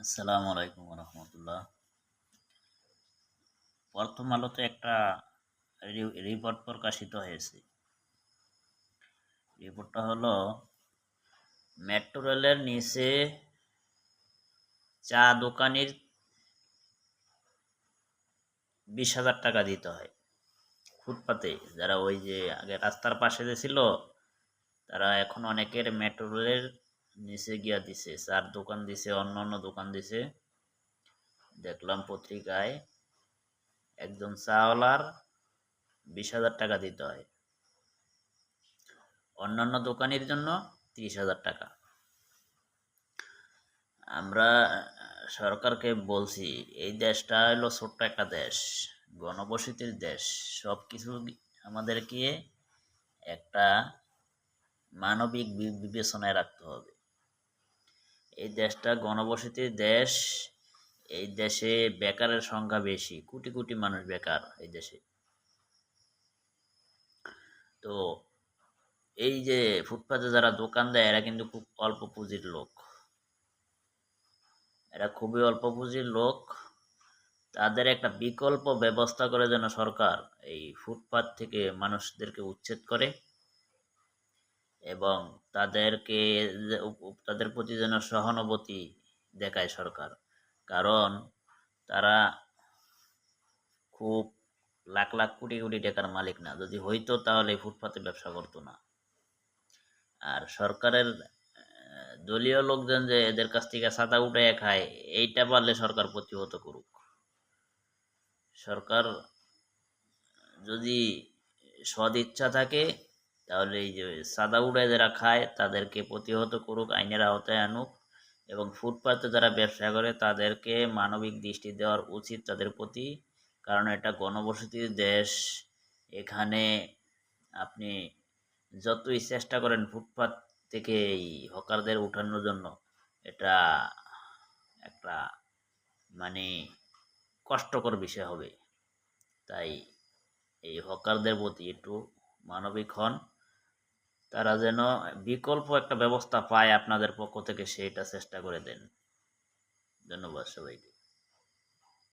আসসালামু আলাইকুম রহমতুল্লাহ। প্রথম আলোতে একটা রিপোর্ট প্রকাশিত হয়েছে। রিপোর্টটা হলো মেট্রো রেলের নিচে চা দোকানির 20,000 টাকা দিতে হয়। ফুটপাতে যারা ওই যে আগে রাস্তার পাশে যে ছিল, তারা এখন অনেকের মেট্রো রেলের নিচে গিয়া দিছে, চার দোকান দিছে, অন্য অন্য দোকান দিছে। দেখলাম পত্রিকায় একজন চাওয়ালার 20,000 টাকা দিতে হয়, অন্যান্য দোকানের জন্য 30,000 টাকা। আমরা সরকারকে বলছি, এই দেশটা হলো ছোট্ট একটা দেশ, ঘনবসতির দেশ। সব কিছু আমাদেরকে একটা মানবিক বিবেচনায় রাখতে হবে। এই দেশটা ঘনবসতির দেশ। এই দেশে বেকারের সংখ্যা বেশি, কোটি কোটি মানুষ বেকার এই দেশে। তো এই যে ফুটপাতে যারা দোকান দেয়, এরা কিন্তু খুব অল্প পুঁজির লোক, এরা খুবই অল্প পুঁজির লোক। তাদের একটা বিকল্প ব্যবস্থা করে যেন সরকার এই ফুটপাত থেকে মানুষদেরকে উচ্ছেদ করে, এবং তাদেরকে তাদের প্রতি যেন সহানুভূতি দেখায় সরকার। কারণ তারা খুব লাখ লাখ কোটি কোটি টাকার মালিক না। যদি হইতো তাহলে ফুটপাতে ব্যবসা করতো না। আর সরকারের দলীয় লোকজন যে এদের কাছ থেকে চাঁদা উঠে খায়, এইটা পারলে সরকার প্রতিহত করুক। সরকার যদি সদ ইচ্ছা থাকে, তাহলে এই যে চাঁদা উড়ায় যারা খায় তাদেরকে প্রতিহত করুক, আইনের আওতায় আনুক। এবং ফুটপাতে যারা ব্যবসা করে তাদেরকে মানবিক দৃষ্টি দেওয়ার উচিত তাদের প্রতি। কারণ এটা ঘনবসতির দেশ। এখানে আপনি যতই চেষ্টা করেন ফুটপাত থেকে এই হকারদের উঠানোর জন্য, এটা একটা মানে কষ্টকর বিষয় হবে। তাই এই হকারদের প্রতি একটু মানবিক হন। তারা যেন বিকল্প একটা ব্যবস্থা পায় আপনাদের পক্ষ থেকে, সেটা চেষ্টা করে দেন। ধন্যবাদ সবাইকে।